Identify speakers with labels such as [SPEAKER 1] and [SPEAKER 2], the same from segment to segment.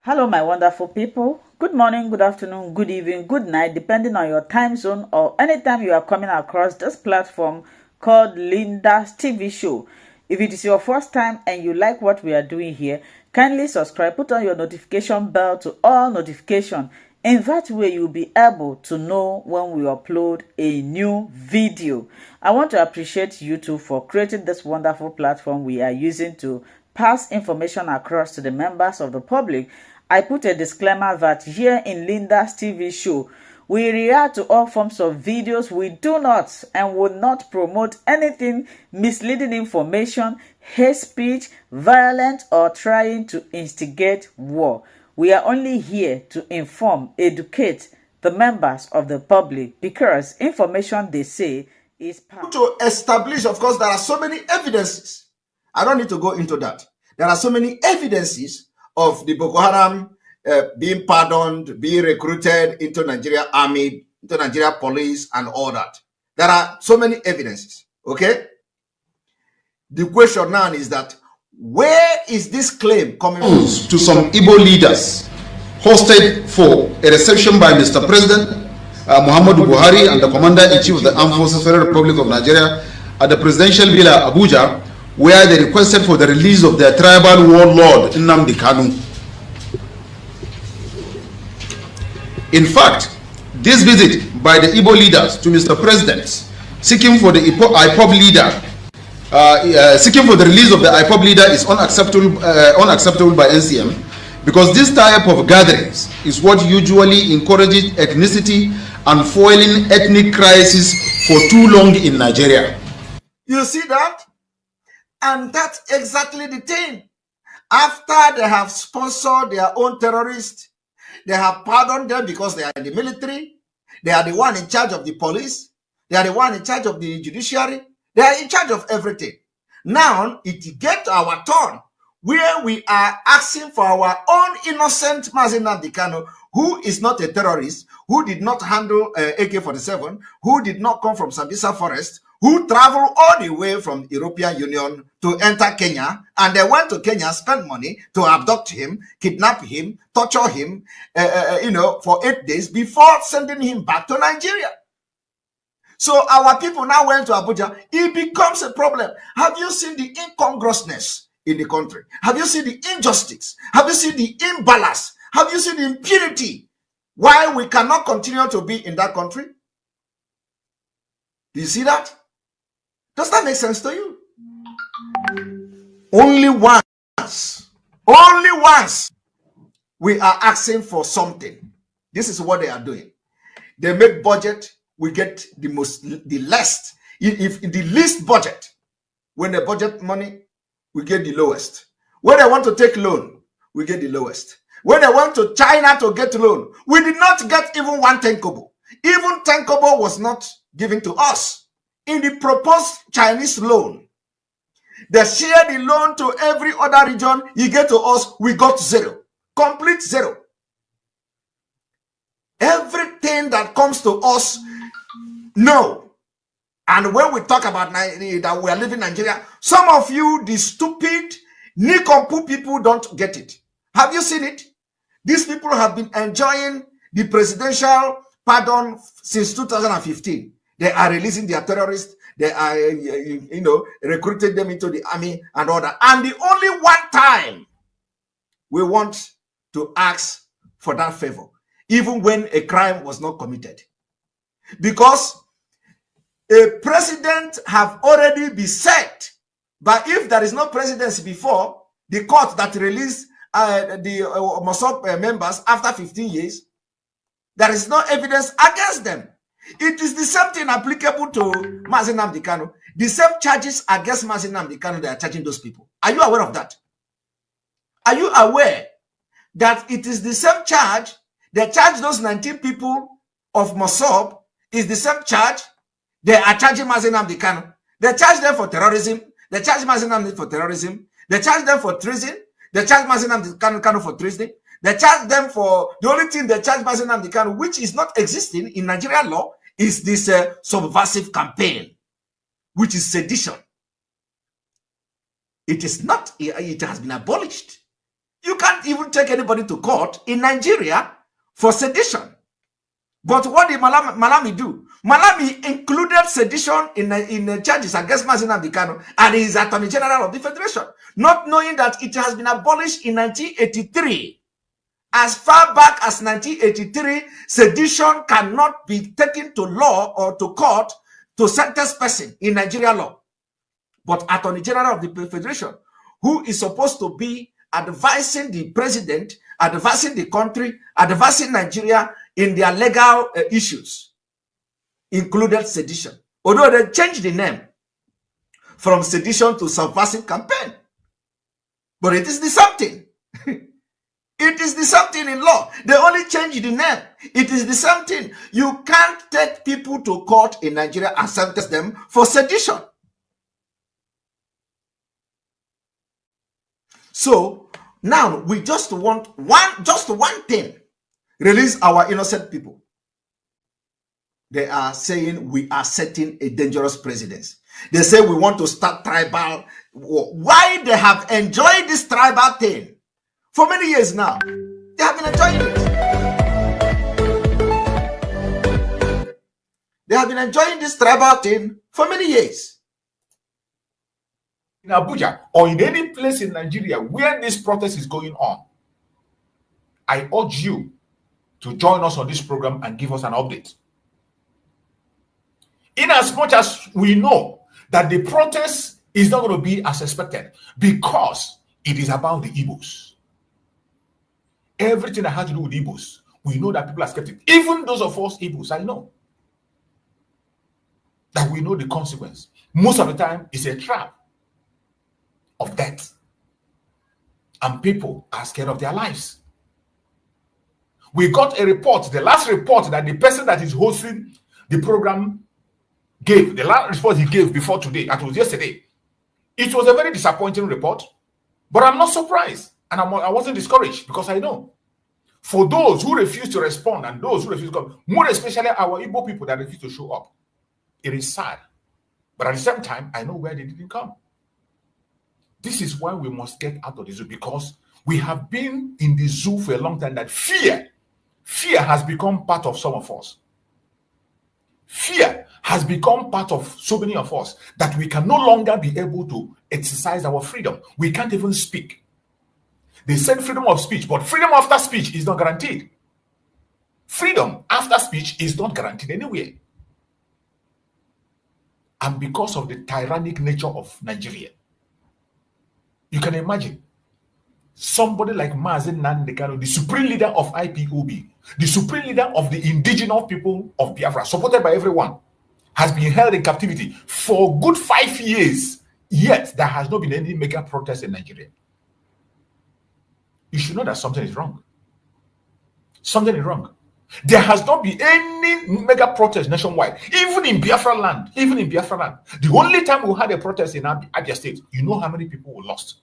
[SPEAKER 1] Hello, my wonderful people. Good morning, good afternoon, good evening, good night, depending on your time zone or anytime you are coming across this platform called Linda's TV show. If it is your first time and you like what we are doing here, kindly subscribe, put on your notification bell to all notification. In that way, you'll be able to know when we upload a new video. I want to appreciate you too for creating this wonderful platform we are using to pass information across to the members of the public. I put a disclaimer that here in Linda's TV show, we react to all forms of videos. We do not and will not promote anything misleading information, hate speech, violent, or trying to instigate war. We are only here to inform, educate the members of the public because information they say is power.
[SPEAKER 2] To establish, of course, there are so many evidences. I don't need to go into that. There are so many evidences of the Boko Haram being pardoned, being recruited into Nigeria Army, into Nigeria Police, and all that. There are so many evidences, okay? The question now is that, where is this claim coming from?
[SPEAKER 3] To some Igbo leaders hosted for a reception by Mr. President Muhammadu Buhari and the Commander-in-Chief of the Armed Forces Federal Republic of Nigeria at the Presidential Villa, Abuja, where they requested for the release of their tribal warlord, Nnamdi Kanu. In fact, this visit by the Igbo leaders to Mr. President, seeking for the IPOB leader, seeking for the release of the IPOB leader is unacceptable by NCM, because this type of gatherings is what usually encourages ethnicity and fueling ethnic crisis for too long in Nigeria.
[SPEAKER 2] You see that? And that's exactly the thing. After they have sponsored their own terrorists, they have pardoned them because they are in the military, they are the one in charge of the police, they are the one in charge of the judiciary, they are in charge of everything. Now, it gets our turn where we are asking for our own innocent Massiv Nnamdi Kanu, who is not a terrorist, who did not handle AK-47, who did not come from Sambisa Forest, who traveled all the way from the European Union to enter Kenya, and they went to Kenya, spent money to abduct him, kidnap him, torture him, for 8 days before sending him back to Nigeria. So our people now went to Abuja. It becomes a problem. Have you seen the incongruousness in the country? Have you seen the injustice? Have you seen the imbalance? Have you seen the impunity? Why we cannot continue to be in that country? Do you see that? Does that make sense to you? Only once we are asking for something. This is what they are doing. They make budget, we get the least. If the least budget, when they budget money, we get the lowest. When they want to take loan, we get the lowest. When they went to China to get loan, we did not get even 1 tenkobo. Even 10 kobo was not given to us. In the proposed Chinese loan, they share the loan to every other region. You get to us, we got zero. Complete zero. Everything that comes to us, no. And when we talk about that we are living in Nigeria, some of you, the stupid, nincompoop people, don't get it. Have you seen it? These people have been enjoying the presidential pardon since 2015. They are releasing their terrorists. They are, recruiting them into the army and all that. And the only one time we want to ask for that favor, even when a crime was not committed. Because a president have already been set. But if there is no presidency before, the court that released the Massiv members after 15 years, there is no evidence against them. It is the same thing applicable to Massiv Nnamdi Kanu. The same charges against Massiv Nnamdi Kanu, they are charging those people. Are you aware of that? Are you aware that it is the same charge they charge those 19 people of Massiv is the same charge they are charging Massiv Nnamdi Kanu? They charge them for terrorism. They charge Massiv Nnamdi for terrorism. They charge them for treason. They charge Massiv Nnamdi Kanu for treason. They charge them for, the only thing they charge Massiv Nnamdi Kanu, which is not existing in Nigerian law, is this subversive campaign, which is sedition. It is not, it has been abolished. You can't even take anybody to court in Nigeria for sedition. But what did Malami do? Malami included sedition in the charges against Massiv Nnamdi Kanu, and he is Attorney General of the Federation, not knowing that it has been abolished in 1983. As far back as 1983, sedition cannot be taken to law or to court to sentence person in Nigeria law. But Attorney General of the Federation, who is supposed to be advising the president, advising the country, advising Nigeria in their legal issues, included sedition. Although they changed the name from sedition to subversive campaign. But it is the same thing. It is the same thing in law. They only change the name. It is the same thing. You can't take people to court in Nigeria and sentence them for sedition. So now we just want one thing. Release our innocent people. They are saying we are setting a dangerous precedent. They say we want to start tribal war. Why they have enjoyed this tribal thing for many years now? They have been enjoying it. They have been enjoying this tribal thing for many years.
[SPEAKER 4] In Abuja or in any place in Nigeria where this protest is going on, I urge you to join us on this program and give us an update. In as much as we know that the protest is not going to be as expected because it is about the Igbos. Everything that has to do with Igbos, we know that people are skeptical. Even those of us Igbos, I know that we know the consequence. Most of the time, it's a trap of death. And people are scared of their lives. We got a report, the last report that the person that is hosting the program gave, the last report he gave before today, that was yesterday. It was a very disappointing report, but I'm not surprised. And I wasn't discouraged because I know for those who refuse to respond and those who refuse to come, more especially our Igbo people that refuse to show up, it is sad. But at the same time, I know where they didn't come. This is why we must get out of the zoo, because we have been in the zoo for a long time that fear has become part of some of us. Fear has become part of so many of us that we can no longer be able to exercise our freedom. We can't even speak. They said freedom of speech, but freedom after speech is not guaranteed. Freedom after speech is not guaranteed anywhere. And because of the tyrannic nature of Nigeria, you can imagine somebody like Massiv Nnamdi Kanu, the supreme leader of IPOB, the supreme leader of the indigenous people of Biafra, supported by everyone, has been held in captivity for good 5 years, yet there has not been any mega protest in Nigeria. You should know that something is wrong. Something is wrong. There has not been any mega protest nationwide, even in Biafra land. Even in Biafra land, the only time we had a protest in Abia State, you know how many people were lost.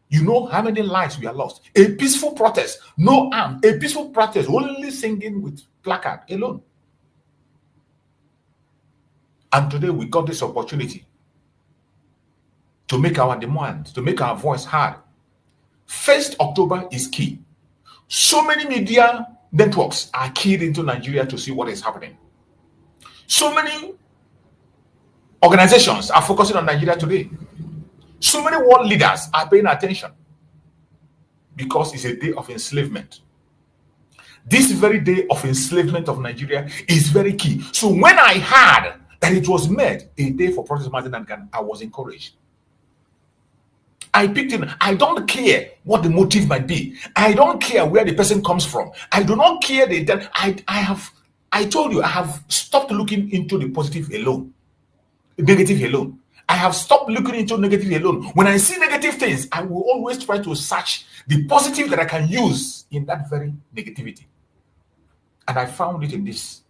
[SPEAKER 4] You know how many lives we are lost. A peaceful protest, no arm, a peaceful protest, only singing with placard alone. And today we got this opportunity to make our demands, to make our voice heard. 1st October is key. So many media networks are keyed into Nigeria to see what is happening. So many organizations are focusing on Nigeria today. So many world leaders are paying attention because it's a day of enslavement. This very day of enslavement of Nigeria is very key. So when I heard that it was made a day for protest, I was encouraged. I picked it. I don't care what the motive might be. I don't care where the person comes from. I do not care the intent. I told you, I have stopped looking into the positive alone, the negative alone. I have stopped looking into negative alone. When I see negative things, I will always try to search the positive that I can use in that very negativity. And I found it in this.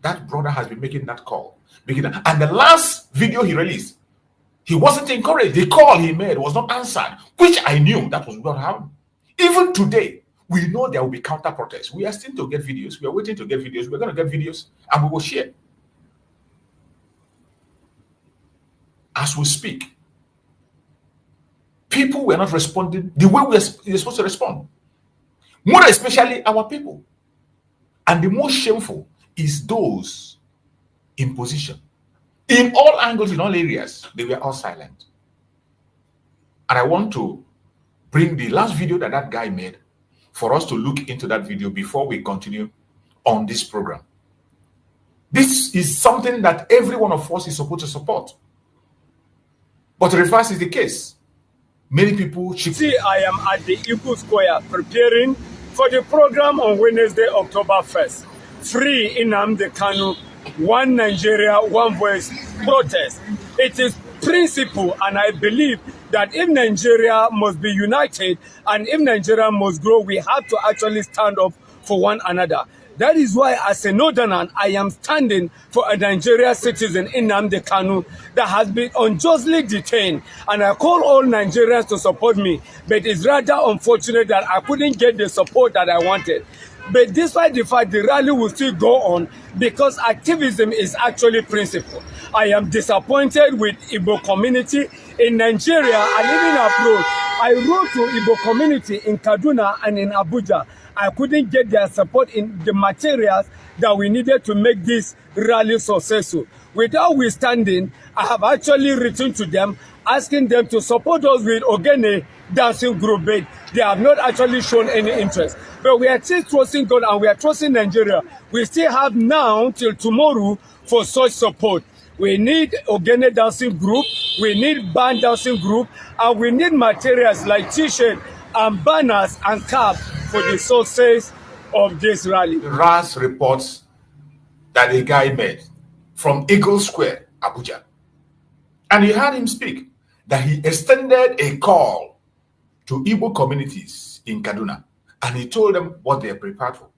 [SPEAKER 4] That brother has been making that call. And the last video he released, he wasn't encouraged. The call he made was not answered, which I knew that was what happened. Even today, we know there will be counter protests. We are still to get videos. We are waiting to get videos. We're going to get videos and we will share. As we speak, people were not responding the way we're supposed to respond. More especially our people. And the most shameful is those in position. In all angles, in all areas, they were all silent. And I want to bring the last video that that guy made for us to look into that video before we continue on this program. This is something that every one of us is supposed to support. But the reverse is the case. Many people...
[SPEAKER 5] See, I am at the Igbo Square preparing for the program on Wednesday, October 1st. Free Nnamdi Kanu, One Nigeria, One Voice protest. It is principle, and I believe that if Nigeria must be united and if Nigeria must grow, we have to actually stand up for one another. That is why, as a northerner, I am standing for a Nigerian citizen, Nnamdi Kanu, that has been unjustly detained. And I call all Nigerians to support me. But it's rather unfortunate that I couldn't get the support that I wanted. But despite the fact the rally will still go on, because activism is actually principle. I am disappointed with Igbo community in Nigeria and even abroad. I wrote to Igbo community in Kaduna and in Abuja. I couldn't get their support in the materials that we needed to make this rally successful. Without withstanding, I have actually written to them, asking them to support us with Ogene dancing group, but they have not actually shown any interest. But we are still trusting God and we are trusting Nigeria. We still have now till tomorrow for such support. We need Ogene dancing group, we need band dancing group, and we need materials like t-shirt and banners and cap for the success of this rally.
[SPEAKER 4] RAS reports that a guy made from Eagle Square, Abuja. And you heard him speak that he extended a call to Igbo communities in Kaduna. And he told them what they are prepared for.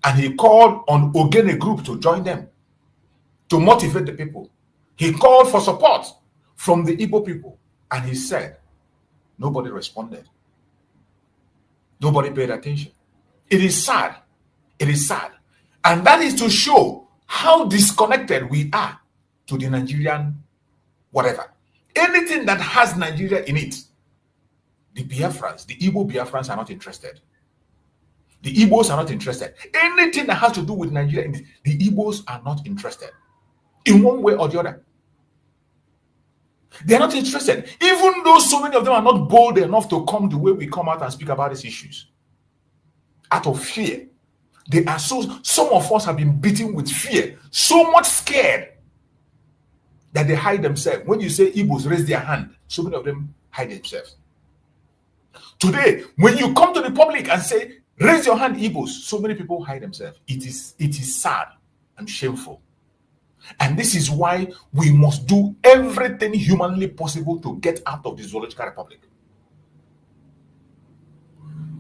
[SPEAKER 4] And he called on Ogene group to join them, to motivate the people. He called for support from the Igbo people. And he said, nobody responded. Nobody paid attention. It is sad. It is sad. And that is to show how disconnected we are to the Nigerian whatever. Anything that has Nigeria in it, the Biafrans, the Igbo Biafrans are not interested. The Igbos are not interested. Anything that has to do with Nigeria, the Igbos are not interested. In one way or the other. They are not interested. Even though so many of them are not bold enough to come the way we come out and speak about these issues. Out of fear. They are some of us have been beaten with fear. So much scared that they hide themselves. When you say Igbos raise their hand, so many of them hide themselves. Today, when you come to the public and say, raise your hand, Igbos, so many people hide themselves. It is sad and shameful. And this is why we must do everything humanly possible to get out of the Zoological Republic.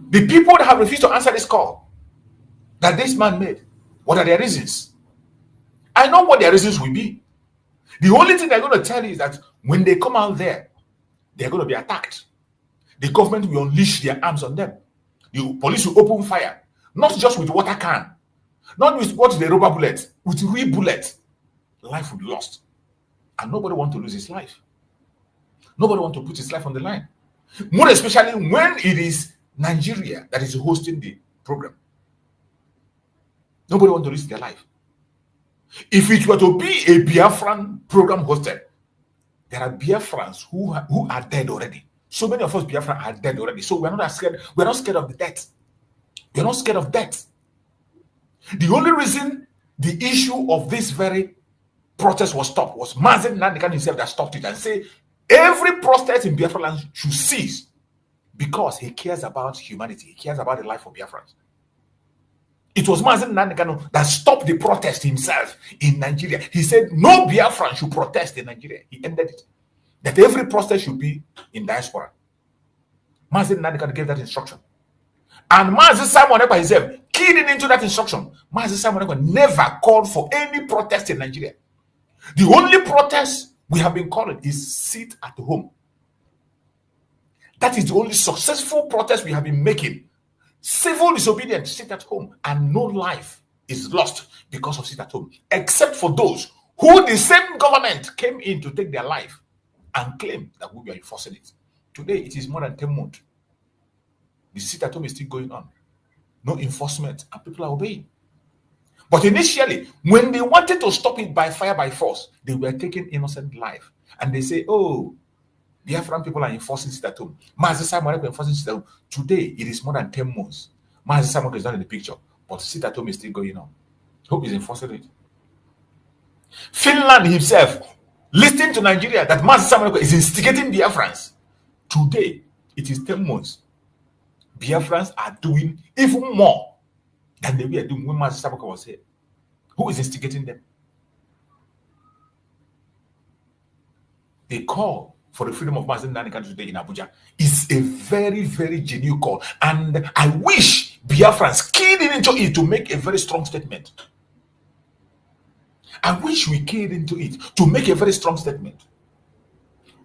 [SPEAKER 4] The people that have refused to answer this call that this man made, what are their reasons? I know what their reasons will be. The only thing they're going to tell you is that when they come out there, they're going to be attacked. The government will unleash their arms on them. The police will open fire, not just with water can, not with what the rubber bullet, with real bullets. Life would be lost. And nobody wants to lose his life. Nobody wants to put his life on the line. More especially when it is Nigeria that is hosting the program. Nobody wants to risk their life. If it were to be a Biafran program hosted, there are Biafrans who are dead already. So many of us Biafran are dead already. So we're not scared. We're not scared of the death. We're not scared of death. The only reason the issue of this very protest was stopped was Massiv Nnamdi Kanu himself that stopped it and say every protest in Biafra land should cease because he cares about humanity. He cares about the life of Biafrans. It was Massiv Nnamdi Kanu that stopped the protest himself in Nigeria. He said no Biafran should protest in Nigeria. He ended it. That every protest should be in diaspora. Massiv Nnamdi Kanu gave that instruction. And Massiv Simon Ekpa himself keyed into that instruction. Massiv Simon Ekpa never called for any protest in Nigeria. The only protest we have been calling is sit at home. That is the only successful protest we have been making. Civil disobedience, sit at home, and no life is lost because of sit at home, except for those who the same government came in to take their life and claim that we are enforcing it. Today, it is more than 10 months. The sit-at-home is still going on. No enforcement, and people are obeying. But initially, when they wanted to stop it by fire, by force, they were taking innocent life. And they say, oh, Biafran people are enforcing sit-at-home. Massiv are enforcing sit-at-home. Today, it is more than 10 months. Massiv is not in the picture, but sit-at-home is still going on. Hope is enforcing it. Finland himself, listening to Nigeria that Massiv is instigating Biafrans. Today, it is 10 months. Biafrans are doing even more than they were doing when Massiv was here. Who is instigating them? The call for the freedom of Massiv Nnamdi today in Abuja is a very, very genuine call. And I wish Biafrans keyed into it to make a very strong statement. I wish we keyed into it to make a very strong statement.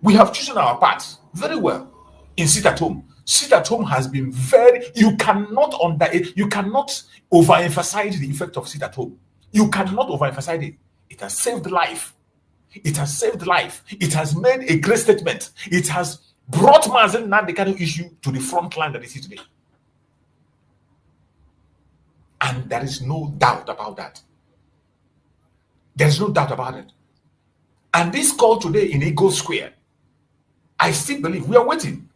[SPEAKER 4] We have chosen our path very well in sit-at-home. Sit-at-home has been very, you cannot overemphasize the effect of sit-at-home. You cannot overemphasize it. It has saved life. It has saved life. It has made a great statement. It has brought Massiv Nnamdi Kanu'S issue to the front line that it is today. And there is no doubt about that. There is no doubt about it. And this call today in Eagle Square, I still believe we are waiting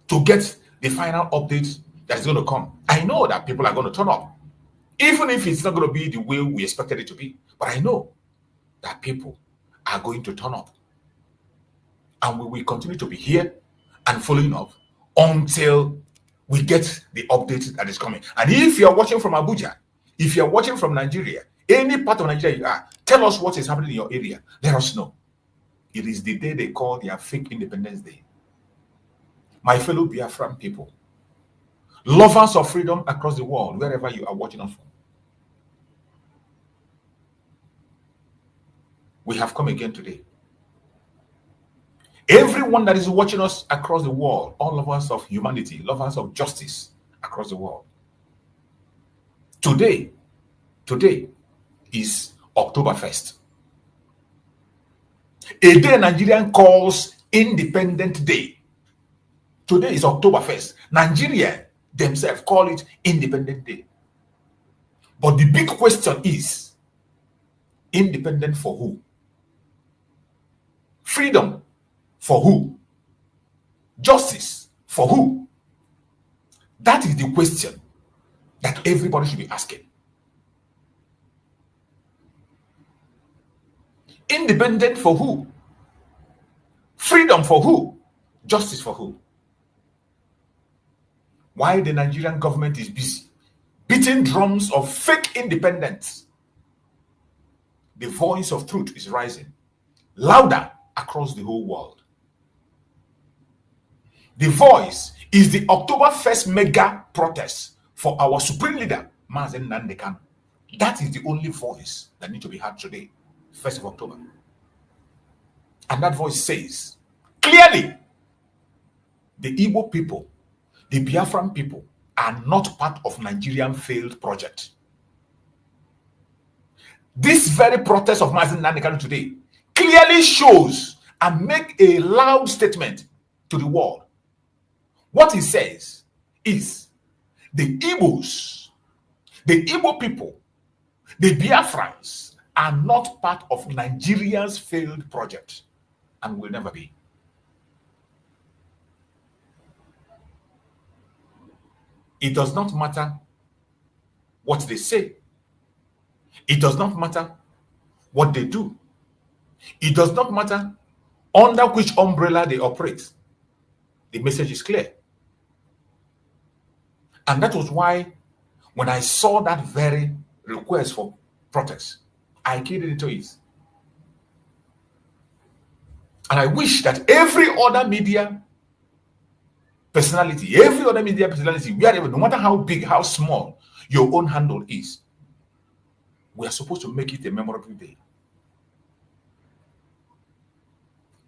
[SPEAKER 4] to get the final update that is going to come. I know that people are going to turn up, even if it's not going to be the way we expected it to be. But I know that people are going to turn up. And we will continue to be here and following up until we get the update that is coming. And if you're watching from Abuja, if you're watching from Nigeria, any part of Nigeria you are, tell us what is happening in your area. Let us know. It is the day they call their fake Independence Day. My fellow Biafran people, lovers of freedom across the world, wherever you are watching us from, we have come again today. Everyone that is watching us across the world, all lovers of humanity, lovers of justice across the world, today is October 1st. A day Nigerian calls Independent Day. Today is October 1st. Nigeria themselves call it Independent Day. But the big question is, independent for who? Freedom for who? Justice for who? That is the question that everybody should be asking. Independent for who? Freedom for who? Justice for who? While the Nigerian government is busy beating drums of fake independence, the voice of truth is rising louder across the whole world. The voice is the October 1st mega protest for our supreme leader, Massiv Nnamdi Kanu. That is the only voice that needs to be heard today, 1st of October. And that voice says, clearly, the Igbo people, the Biafran people, are not part of Nigerian failed project. This very protest of Massiv Nnamdi Kanu today clearly shows and make a loud statement to the world. What it says is the Igbos, the Igbo people, the Biafrans are not part of Nigeria's failed project and will never be. It does not matter what they say. It does not matter what they do. It does not matter under which umbrella they operate. The message is clear. And that was why when I saw that very request for protest, I keyed into it. And I wish that every other media personality, wherever, no matter how big, how small your own handle is, we are supposed to make it a memorable day.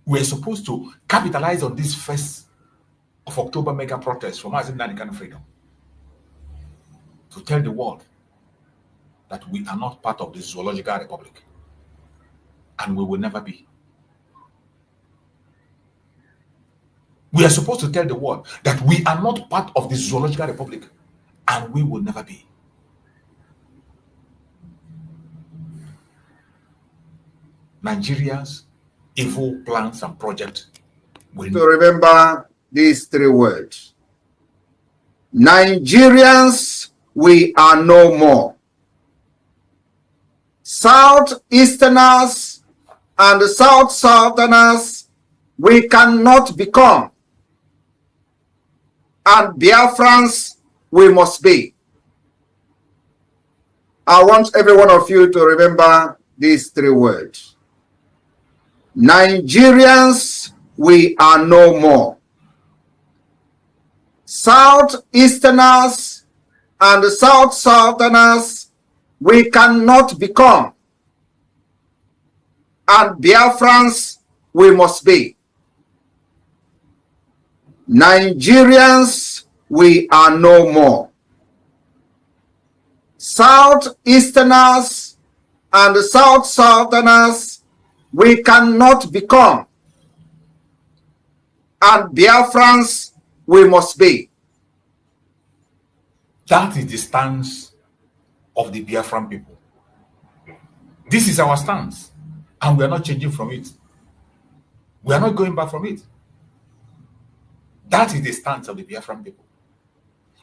[SPEAKER 4] We are supposed to capitalize on this 1st of October mega protest for Massiv Nnamdi Kanu freedom, to tell the world that we are not part of the Zoological Republic, and we will never be. We are supposed to tell the world that we are not part of the zoological republic, and we will never be. Nigeria's evil plans and projects will
[SPEAKER 2] to remember these three words. Nigerians, we are no more. Southeasterners and Southerners, we cannot become. And Biafrans, we must be. I want every one of you to remember these three words. Nigerians, we are no more. Southeasterners and Southerners, we cannot become. And Biafrans, we must be. Nigerians, we are no more. Southeasterners and Southerners, we cannot become. And Biafrans, we must be.
[SPEAKER 4] That is the stance of the Biafran people. This is our stance, and we are not changing from it. We are not going back from it. That is the stance of the Biafran people.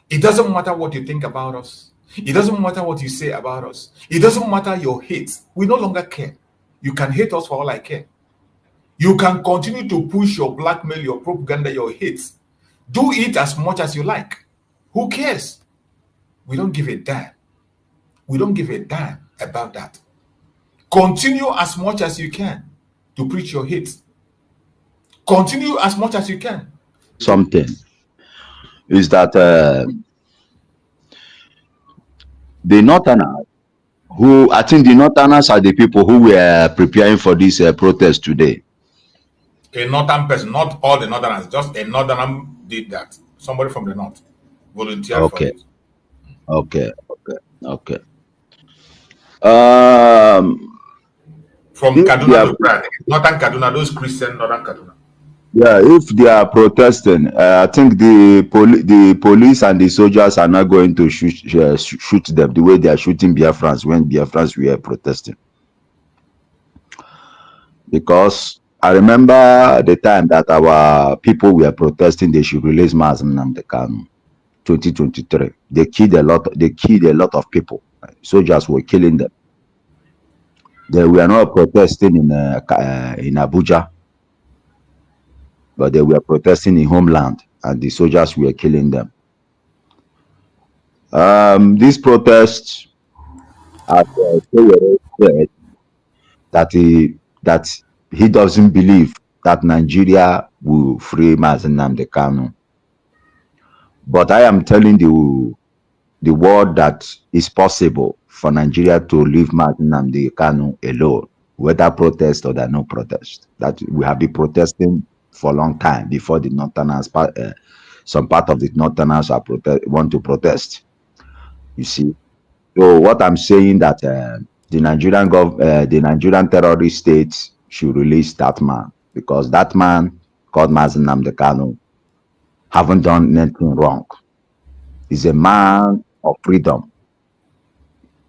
[SPEAKER 4] It doesn't matter what you think about us. It doesn't matter what you say about us. It doesn't matter your hate. We no longer care. You can hate us for all I care. You can continue to push your blackmail, your propaganda, your hate. Do it as much as you like. Who cares? We don't give a damn. We don't give a damn about that. Continue as much as you can to preach your hate. Continue as much as you can.
[SPEAKER 6] Something is that the Northerners, who I think the Northerners are the people who were preparing for this protest today.
[SPEAKER 4] A northern person, not all the Northerners, just a Northerner did that. Somebody from the North volunteered for it.
[SPEAKER 6] Okay.
[SPEAKER 4] From Kaduna to Prague, Northern Kaduna, those Christian Northern Kaduna.
[SPEAKER 6] Yeah, if they are protesting, I think the police and the soldiers are not going to shoot them the way they are shooting Biafrans when Biafrans were protesting. Because I remember the time that our people were protesting, they should release Massiv Nnamdi Kanu, 2023. They killed a lot of people. Soldiers were killing them. They were not protesting in Abuja, but they were protesting in homeland, and the soldiers were killing them. This protest, as said, that he doesn't believe that Nigeria will free Massiv Nnamdi Kanu. But I am telling the world that it's possible for Nigeria to leave Massiv Nnamdi Kanu alone, whether protest or no protest. That we have been protesting for a long time before the Northerners, some part of the Northerners want to protest. You see, so what I'm saying that the Nigerian terrorist states should release that man, because that man called Massiv Nnamdi Kanu haven't done anything wrong. He's a man of freedom.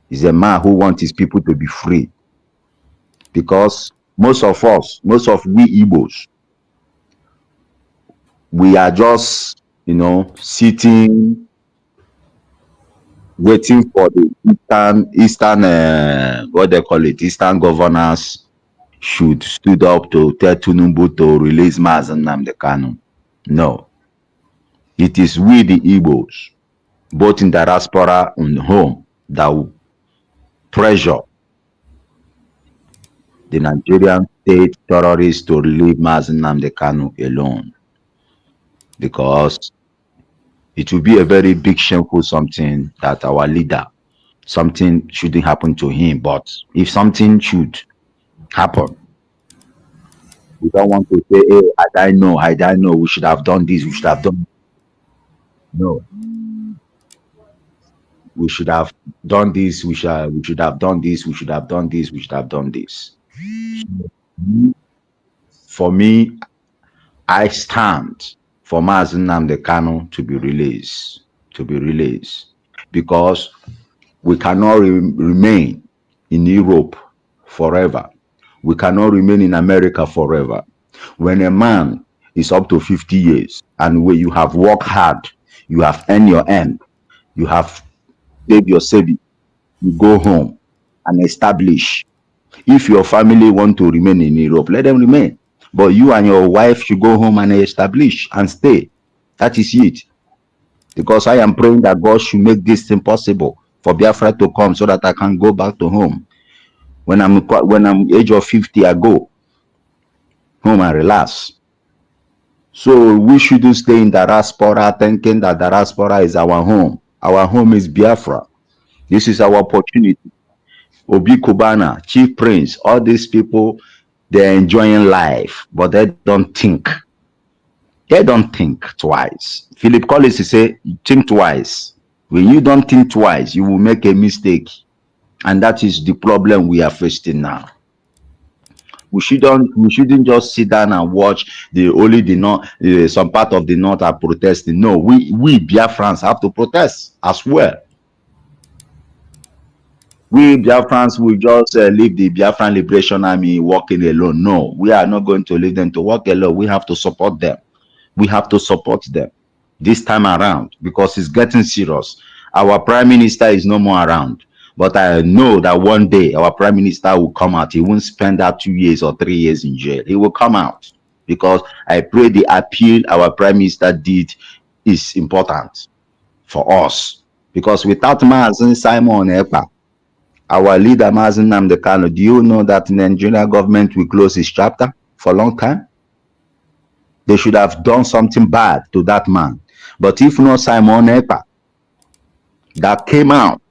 [SPEAKER 6] He's a man who wants his people to be free. Because most of we Igbos, we are just, sitting, waiting for the Eastern governors should stood up to tell Tinubu to release Massiv Nnamdi Kanu. No. It is we, the Igbos, both in diaspora and home, that will pressure the Nigerian state terrorists to leave Massiv Nnamdi Kanu alone. Because it will be a very big shameful something that our leader, something shouldn't happen to him. But if something should happen, we don't want to say, hey, I know, we should have done this, we should have done. No. We should have done this, we should have done this, we should have done this, we should have done this. For me, I stand for Maziv Nnamdi Kanu to be released. Because we cannot remain in Europe forever. We cannot remain in America forever. When a man is up to 50 years and where you have worked hard, you have earned your end, you have saved your saving, you go home and establish. If your family want to remain in Europe, let them remain. But you and your wife should go home and establish and stay. That is it. Because I am praying that God should make this thing possible for Biafra to come so that I can go back to home. When I'm age of 50, I go home and relax. So we shouldn't stay in diaspora thinking that diaspora is our home. Our home is Biafra. This is our opportunity. Obi Kubana, Chief Prince, all these people, they're enjoying life, but they don't think. They don't think twice. Philip Collins say, think twice. When you don't think twice, you will make a mistake. And that is the problem we are facing now. We shouldn't just sit down and watch some part of the north are protesting. No, we Biafrans have to protest as well. We Biafrans will just leave the Biafran Liberation Army walking alone. No, we are not going to leave them to walk alone. We have to support them. We have to support them this time around because it's getting serious. Our Prime Minister is no more around. But I know that one day our Prime Minister will come out. He won't spend that 2 years or 3 years in jail. He will come out because I pray the appeal our Prime Minister did is important for us. Because without Maziv Simon Ekpa, our leader Maziv Nnamdi Kanu, do you know that the Nigerian government will close his chapter for a long time? They should have done something bad to that man. But if not Simon Ekpa that came out,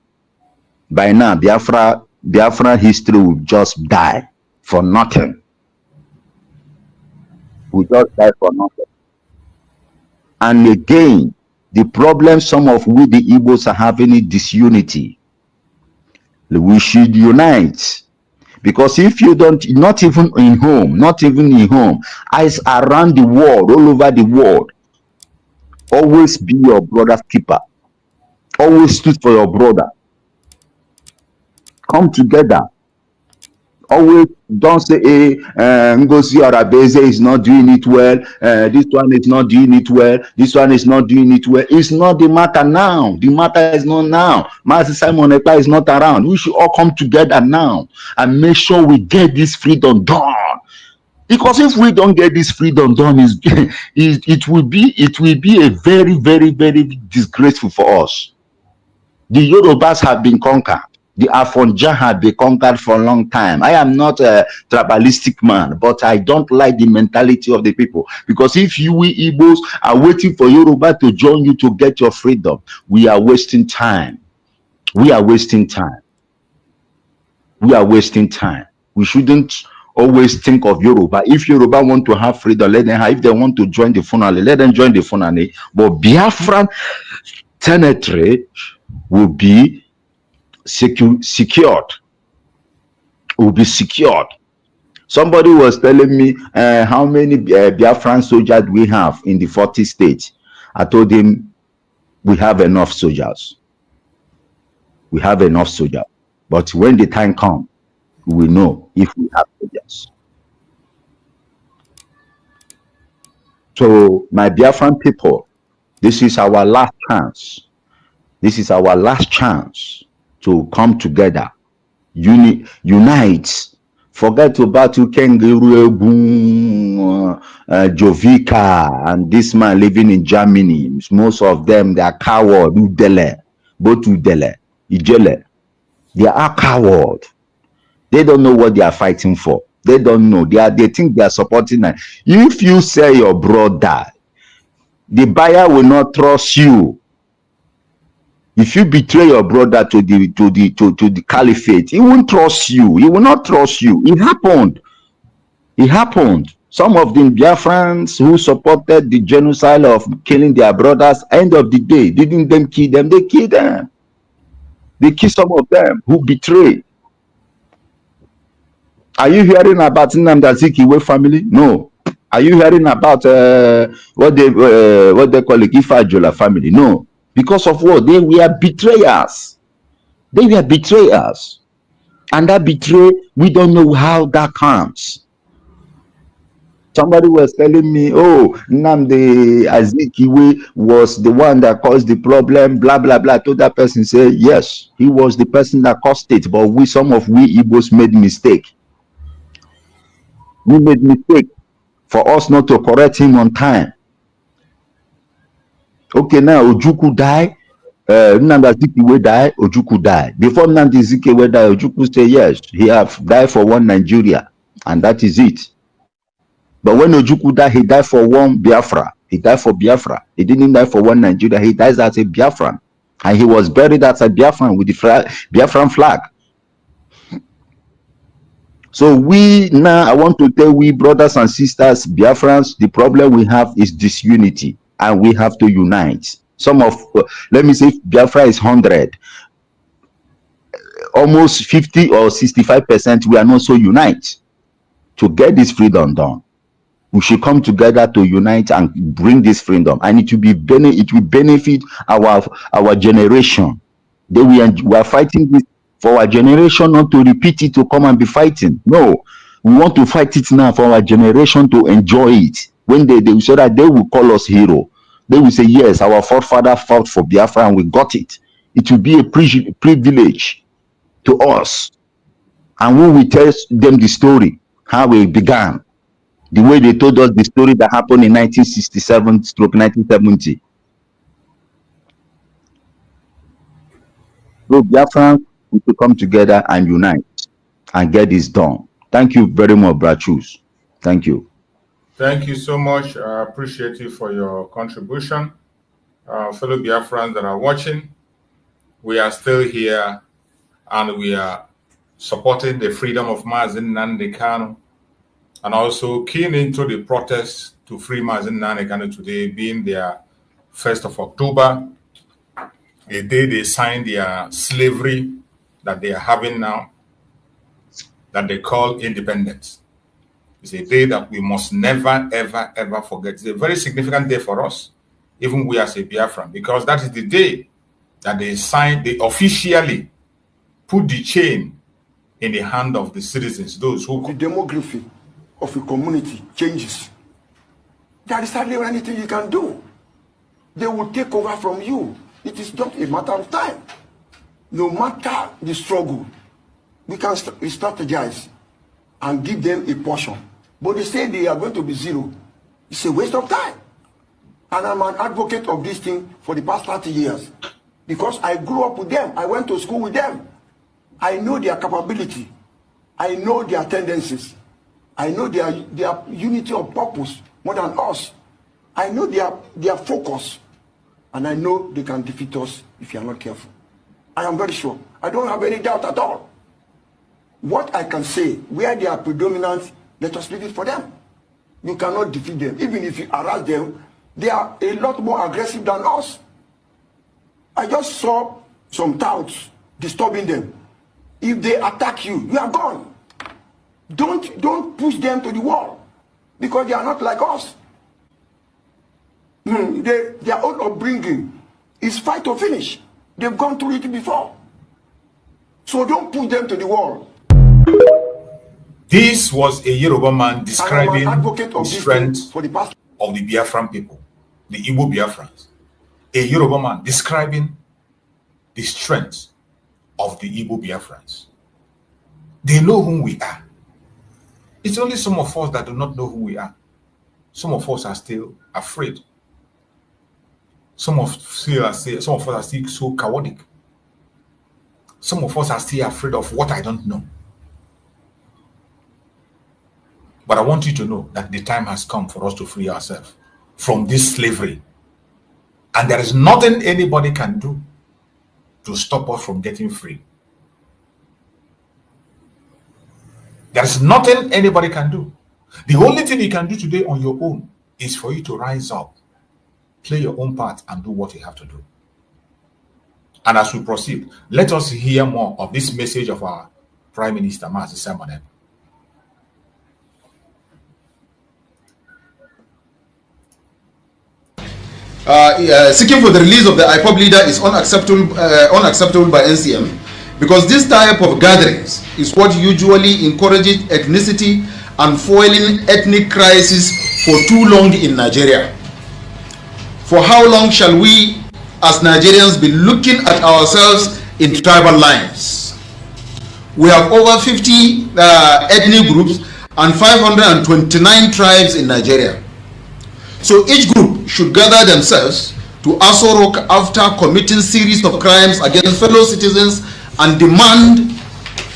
[SPEAKER 6] by now Biafra history will just die for nothing. We just die for nothing. And again, the problem some of we the Igbos are having is disunity. We should unite. Because if you don't, not even in home, eyes around the world, all over the world, always be your brother's keeper. Always stood for your brother. Come together. Always don't say, hey, Ngozi Arabeze is not doing it well. This one is not doing it well. This one is not doing it well. It's not the matter now. The matter is not now. Master Simon Ekpa is not around. We should all come together now and make sure we get this freedom done. Because if we don't get this freedom done, it will be a very, very, very disgraceful for us. The Yorubas have been conquered. The Afonja had been conquered for a long time. I am not a tribalistic man, but I don't like the mentality of the people. Because if we Igbos are waiting for Yoruba to join you to get your freedom, we are wasting time. We are wasting time. We are wasting time. We shouldn't always think of Yoruba. If Yoruba want to have freedom, let them have. If they want to join the Funale, let them join the Funale. But Biafran territory will be secured. Will be secured. Somebody was telling me how many Biafran soldiers we have in the 40 states. I told him we have enough soldiers. We have enough soldiers. But when the time comes, we will know if we have soldiers. So my Biafran people, this is our last chance. This is our last chance to come together, unite, forget about Kangaroo, Jovica, and this man living in Germany. Most of them, they are coward, Udele, both Udele, Ijele. They are coward. They don't know what they are fighting for. They don't know. They think they are supporting that. If you sell your brother, the buyer will not trust you. If you betray your brother to the caliphate, he won't trust you. He will not trust you. It happened. It happened. Some of the Biafrans who supported the genocide of killing their brothers, end of the day, didn't them kill them? They killed them. They killed some of them who betrayed. Are you hearing about Nnamdi Kanu'S family? No. Are you hearing about what they call the Ifajola family? No, because of what? They were betrayers. They were betrayers, and that betray, we don't know how that comes. Somebody was telling me, oh, Nnamdi Azikiwe was the one that caused the problem, blah, blah, blah. I told that person, say, yes, he was the person that caused it, but some of we Igbos made mistake. We made mistake for us not to correct him on time. Okay, now Ojukwu die, Nnamdi Azikiwe die, Ojukwu die. Before Nnamdi Azikiwe die, Ojukwu say, yes, he have died for one Nigeria, and that is it. But when Ojukwu died, he died for one Biafra. He died for Biafra. He didn't die for one Nigeria. He dies as a Biafran. And he was buried as a Biafran with the Biafran flag. So we now, I want to tell we brothers and sisters, Biafrans, the problem we have is disunity. And we have to unite. Some of, let me say, Biafra is 100. Almost 50 or 65%, we are not so unite to get this freedom done. We should come together to unite and bring this freedom, and it will benefit our generation. We are fighting this for our generation, not to repeat it, to come and be fighting. No, we want to fight it now for our generation to enjoy it. When they so that they will call us hero. They will say, yes, our forefather fought for Biafra and we got it. It will be a privilege to us. And when we tell them the story, how we began, the way they told us the story that happened in 1967-1970. So Biafran, we should come together and unite and get this done. Thank you very much, Brachus. Thank you.
[SPEAKER 4] Thank you so much. I appreciate you for your contribution. Fellow Biafrans that are watching, we are still here and we are supporting the freedom of Mazi Nnamdi Kanu, and also keen into the protests to free Mazi Nnamdi Kanu today being their 1st of October, a day they signed their slavery that they are having now, that they call independence. It's a day that we must never, ever, ever forget. It's a very significant day for us, even we as a Biafran, because that is the day that they signed, they officially put the chain in the hand of the citizens, those who...
[SPEAKER 7] The demography of a community changes. There is hardly anything you can do. They will take over from you. It is just a matter of time. No matter the struggle, we can strategize and give them a portion. But they say they are going to be zero. It's a waste of time. And I'm an advocate of this thing for the past 30 years. Because I grew up with them. I went to school with them. I know their capability. I know their tendencies. I know their unity of purpose more than us. I know their focus. And I know they can defeat us if you are not careful. I am very sure. I don't have any doubt at all. What I can say, where they are predominant, let us leave it for them. You cannot defeat them. Even if you harass them, they are a lot more aggressive than us. I just saw some touts disturbing them. If they attack you, you are gone. Don't push them to the wall, because they are not like us. Their own upbringing is fight or finish. They've gone through it before. So don't push them to the wall.
[SPEAKER 4] This was a Yoruba man describing the strength of the Biafran people, the Igbo Biafrans. A Yoruba man describing the strength of the Igbo Biafrans. They know who we are. It's only some of us that do not know who we are. Some of us are still afraid. Some of us are still so chaotic. Some of us are still afraid of what I don't know. But I want you to know that the time has come for us to free ourselves from this slavery. And there is nothing anybody can do to stop us from getting free. There is nothing anybody can do. The only thing you can do today on your own is for you to rise up, play your own part, and do what you have to do. And as we proceed, let us hear more of this message of our Prime Minister, Massiv.
[SPEAKER 3] seeking for the release of the IPOB leader is unacceptable by NCM, because this type of gatherings is what usually encourages ethnicity and fueling ethnic crisis for too long in Nigeria. For how long shall we as Nigerians be looking at ourselves in tribal lines? We have over 50 ethnic groups and 529 tribes in Nigeria. So each group should gather themselves to Aso Rock after committing series of crimes against fellow citizens and demand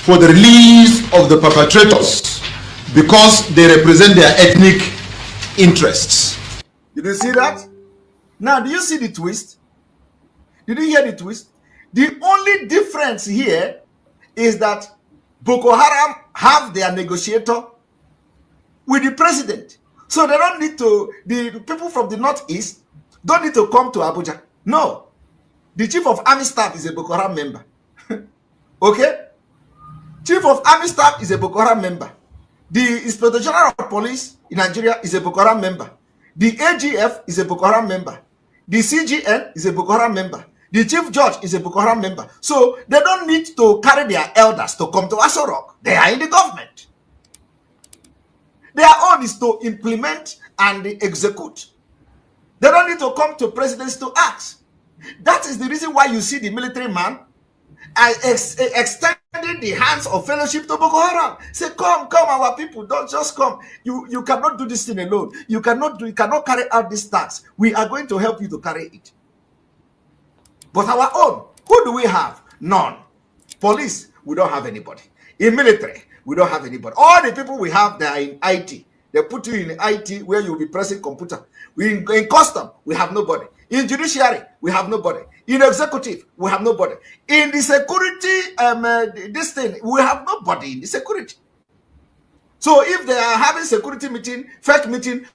[SPEAKER 3] for the release of the perpetrators because they represent their ethnic interests.
[SPEAKER 2] Did you see that? Now, do you see the twist? Did you hear the twist? The only difference here is that Boko Haram have their negotiator with the president. So they don't need to, the people from the northeast don't need to come to Abuja. No. The chief of army staff is a Boko Haram member. Okay? Chief of army staff is a Boko Haram member. The Inspector General of Police in Nigeria is a Boko Haram member. The AGF is a Boko Haram member. The CGN is a Boko Haram member. The chief judge is a Boko Haram member. So they don't need to carry their elders to come to Aso Rock. They are in the government. Their own is to implement and execute. They don't need to come to presidents to ask. That is the reason why you see the military man extending the hands of fellowship to Boko Haram. Say, come, our people, don't just come. You cannot do this thing alone. You cannot carry out this task. We are going to help you to carry it. But our own, who do we have? None. Police, we don't have anybody. In military, we don't have anybody. All the people we have, they are in IT. They put you in IT where you'll be pressing computer. In custom, we have nobody. In judiciary, we have nobody. In executive, we have nobody. In the security, this thing, we have nobody in the security. So if they are having security meeting, fake meeting,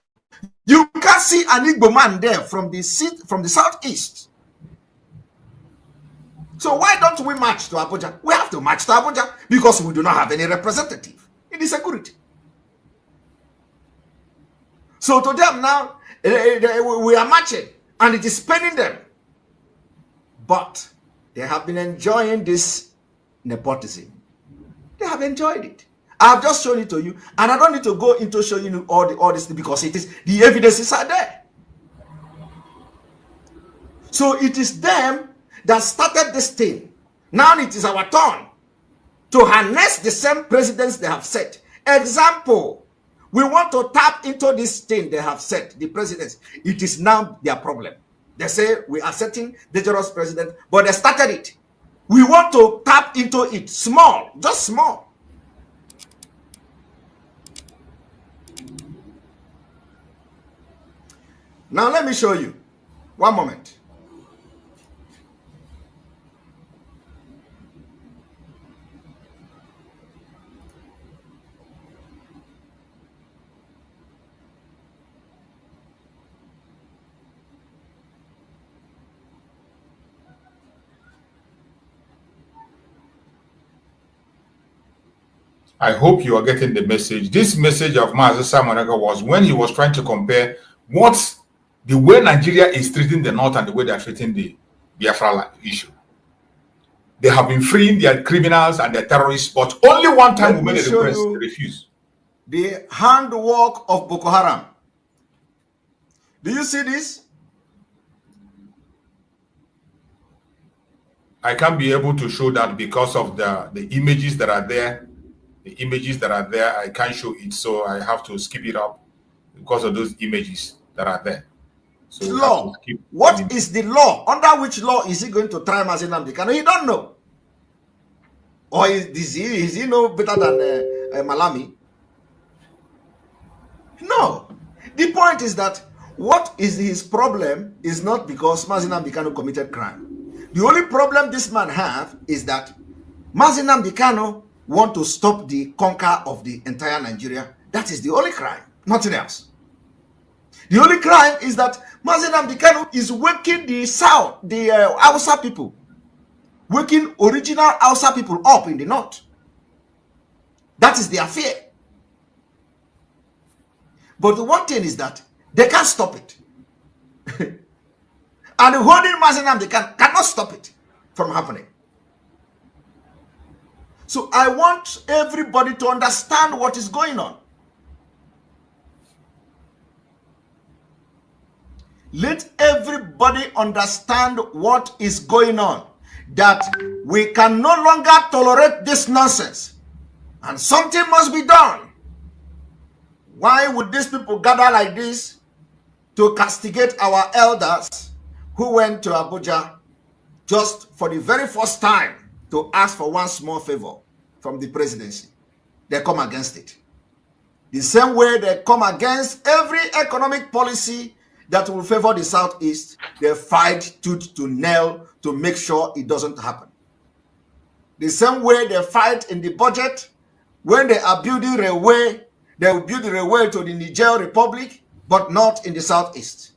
[SPEAKER 2] you can see an Igbo man there from the southeast. So why don't we march to Abuja? We have to march to Abuja because we do not have any representative in the security. So to them now, we are marching and it is paining them. But they have been enjoying this nepotism. They have enjoyed it. I have just shown it to you, and I don't need to go into showing you all this because it is the evidences are there. So it is them that started this thing. Now it is our turn to harness the same precedents they have set. Example, we want to tap into this thing they have set, the presidents. It is now their problem. They say we are setting dangerous precedent, but they started it. We want to tap into it small, just small. Now let me show you. One moment.
[SPEAKER 4] I hope you are getting the message. This message of Mazi Samonega was when he was trying to compare the way Nigeria is treating the North and the way they are treating the Biafra issue. They have been freeing their criminals and their terrorists, but only one time we made a request, they refused.
[SPEAKER 2] The handwork of Boko Haram. Do you see this?
[SPEAKER 4] I can't be able to show that because of the images that are there. The images that are there, I can't show it, so I have to skip it up because of those images that are there. So
[SPEAKER 2] law. What is the law? Under which law is he going to try Massiv Nnamdi Kanu? He don't know. Or is he no better than Malami? No. The point is that what is his problem is not because Massiv Nnamdi Kanu committed crime. The only problem this man have is that Massiv Nnamdi Kanu want to stop the conquer of the entire Nigeria. That is the only crime, nothing else. The only crime is that Massiv Nnamdi Kanu is waking the South, the Hausa people, waking original Hausa people up in the North. That is their fear. But the one thing is that they can't stop it. And holding Massiv Nnamdi cannot stop it from happening. So I want everybody to understand what is going on. Let everybody understand what is going on. That we can no longer tolerate this nonsense. And something must be done. Why would these people gather like this to castigate our elders who went to Abuja just for the very first time to ask for one small favor from the presidency? They come against it. The same way they come against every economic policy that will favor the Southeast, they fight tooth to nail to make sure it doesn't happen. The same way they fight in the budget, when they are building railway, they will build the railway to the Niger Republic, but not in the Southeast.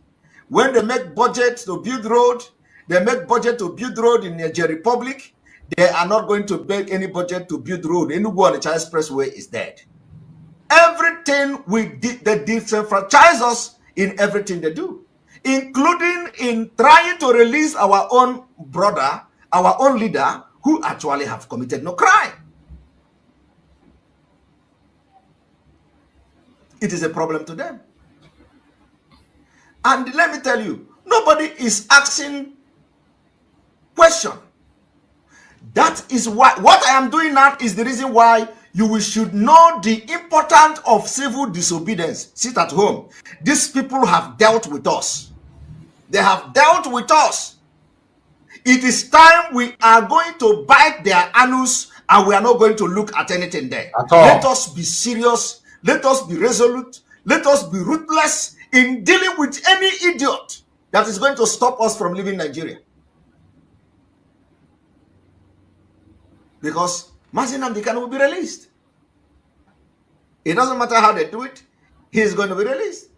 [SPEAKER 2] When they make budget to build road, they make budget to build road in Niger Republic. They are not going to make any budget to build road. Enugu Onitsha Expressway is dead. Everything we did, they disenfranchise us in everything they do, including in trying to release our own brother, our own leader, who actually have committed no crime. It is a problem to them. And let me tell you, nobody is asking question. That is why what I am doing now is the reason why you should know the importance of civil disobedience. Sit at home. These people have dealt with us. They have dealt with us. It is time we are going to bite their anus and we are not going to look at anything there. Let us be serious. Let us be resolute. Let us be ruthless in dealing with any idiot that is going to stop us from leaving Nigeria. Because Massiv Nnamdi will be released. It doesn't matter how they do it, he is going to be released.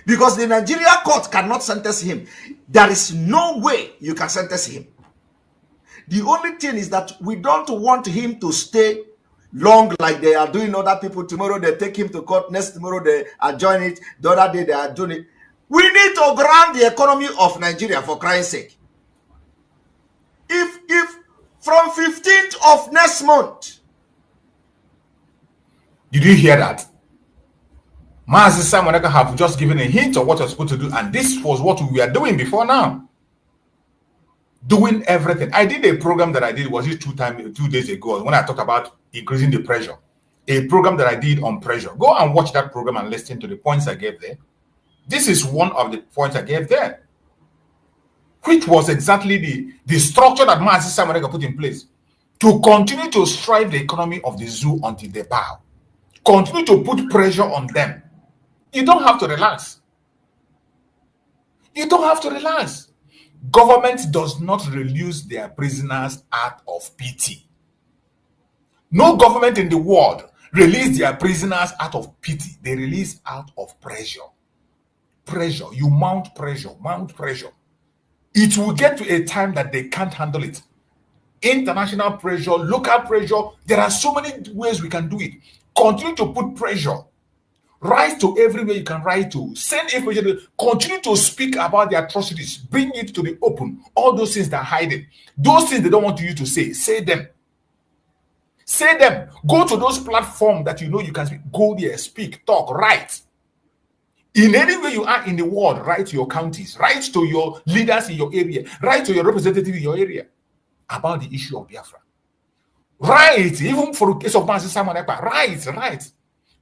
[SPEAKER 2] Because the Nigeria court cannot sentence him. There is no way you can sentence him. The only thing is that we don't want him to stay long like they are doing other people. Tomorrow they take him to court, next tomorrow they adjourn it, the other day they are doing it. We need to ground the economy of Nigeria, for crying sake. If from 15th of next month.
[SPEAKER 4] Did you hear that? Massiv Simon have just given a hint of what you're supposed to do, and this was what we were doing before now. Doing everything. I did a program that I did, was it 2 days ago, when I talked about increasing the pressure. A program that I did on pressure. Go and watch that program and listen to the points I gave there. This is one of the points I gave there, which was exactly the structure that Massiv Simon put in place to continue to strive the economy of the zoo until they bow. Continue to put pressure on them. You don't have to relax. You don't have to relax. Government does not release their prisoners out of pity. No government in the world release their prisoners out of pity. They release out of pressure. Pressure. You mount pressure. Mount pressure. It will get to a time that they can't handle it. International pressure, local pressure. There are so many ways we can do it. Continue to put pressure. Write to everywhere you can write to. Send information. Continue to speak about the atrocities. Bring it to the open. All those things that hide it. Those things they don't want you to say. Say them. Say them. Go to those platforms that you know you can speak. Go there, speak, talk, write. In any way you are in the world, write to your counties. Write to your leaders in your area. Write to your representative in your area about the issue of Biafra. Write, even for the case of Massiv Simon Ekpa. Write.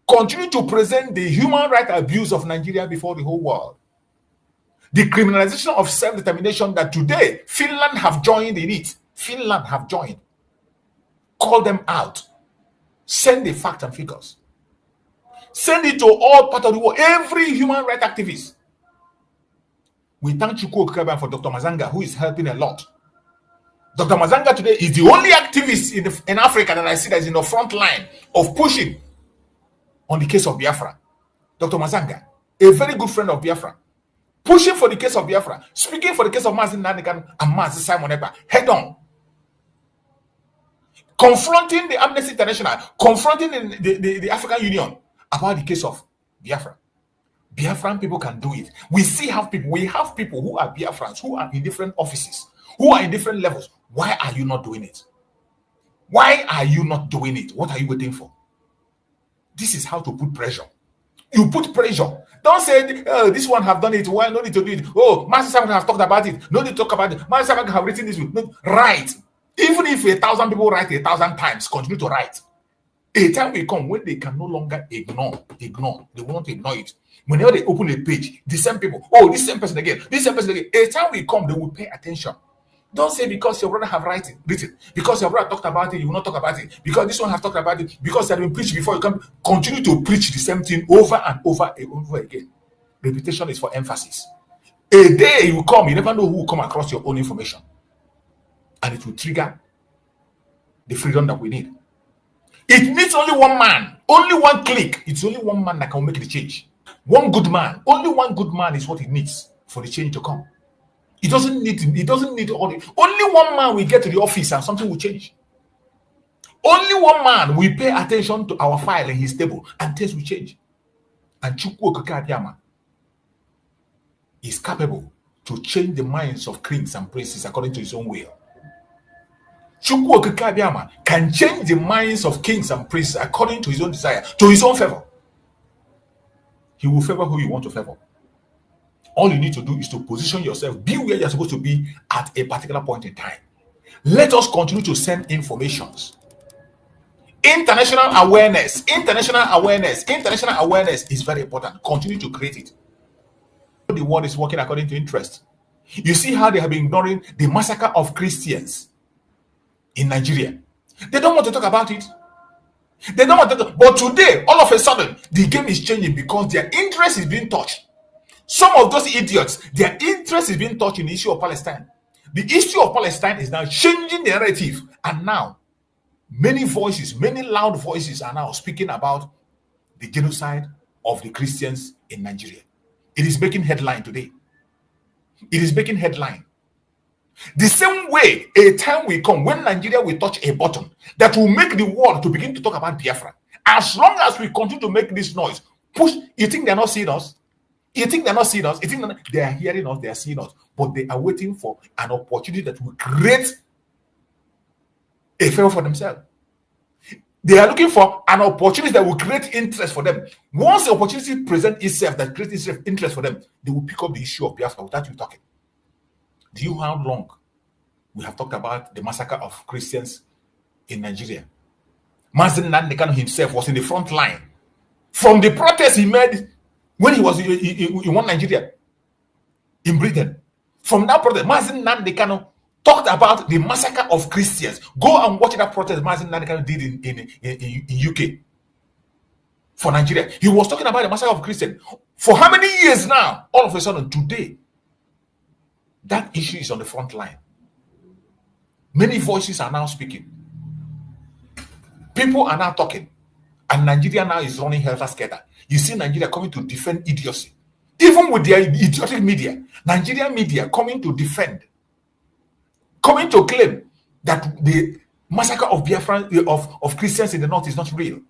[SPEAKER 4] Continue to present the human rights abuse of Nigeria before the whole world. The criminalization of self-determination that today Finland have joined in it. Finland have joined. Call them out. Send the facts and figures. Send it to all parts of the world. Every human rights activist. We thank Chukwu Okekebe for Dr. Mazanga, who is helping a lot. Dr. Mazanga today is the only activist in Africa that I see that is in the front line of pushing on the case of Biafra. Dr. Mazanga, a very good friend of Biafra, pushing for the case of Biafra, speaking for the case of Massiv Nnamdi and Massiv Simon Ekpa, head on. Confronting the Amnesty International, confronting the African Union about the case of Biafra. Biafran people can do it. We have people who are Biafrans, who are in different offices, who are in different levels. Why are you not doing it? Why are you not doing it? What are you waiting for? This is how to put pressure. You put pressure. Don't say, oh, this one have done it. Why no need to do it? Oh, Massiv have talked about it. No need to talk about it. Massiv have written this. No, write. Even if 1,000 people write 1,000 times, continue to write. A time will come when they can no longer ignore. They will not ignore it. Whenever they open a page, the same people, oh, this same person again, this same person again. A time will come, they will pay attention. Don't say because your brother have written, because your brother talked about it, you will not talk about it. Because this one has talked about it, because they have been preached before, you can continue to preach the same thing over and over and over again. Repetition is for emphasis. A day you come, you never know who will come across your own information. And it will trigger the freedom that we need. It needs only one man, only one click. It's only one man that can make the change. One good man, only one good man is what it needs for the change to come. It doesn't need all the, only one man will get to the office and something will change. Only one man will pay attention to our file in his table and things will change. And Chukwu Okike Abịama is capable to change the minds of kings and princes according to his own will. Chukwu Okike Abịama can change the minds of kings and princes according to his own desire, to his own favor. He will favor who you want to favor. All you need to do is to position yourself, be where you're supposed to be at a particular point in time. Let us continue to send informations. International awareness is very important. Continue to create it. The world is working according to interest. You see how they have been ignoring the massacre of Christians in Nigeria. They don't want to talk about it. They don't want to talk. But today, all of a sudden, the game is changing because their interest is being touched. Some of those idiots, their interest is being touched in the issue of Palestine. The issue of Palestine is now changing the narrative. And now, many loud voices are now speaking about the genocide of the Christians in Nigeria. It is making headline today. It is making headline. The same way a time will come when Nigeria will touch a button that will make the world to begin to talk about Biafra. As long as we continue to make this noise, push, you think they're not seeing us? You think they're not seeing us? You think they are hearing us, they are seeing us, but they are waiting for an opportunity that will create a favor for themselves. They are looking for an opportunity that will create interest for them. Once the opportunity presents itself that creates interest for them, they will pick up the issue of Biafra without you talking. Do you know how long we have talked about the massacre of Christians in Nigeria? Nnamdi Kanu himself was in the front line. From the protest he made when he was in one Nigeria, in Britain. From that protest, Nnamdi Kanu talked about the massacre of Christians. Go and watch that protest Nnamdi Kanu did in UK for Nigeria. He was talking about the massacre of Christians. For how many years now? All of a sudden, today, that issue is on the front line. Many voices are now speaking. People are now talking. And Nigeria now is running helter-skelter. You see Nigeria coming to defend idiocy. Even with their idiotic media, Nigerian media coming to defend, coming to claim that the massacre of Biafran, of Christians in the north is not real.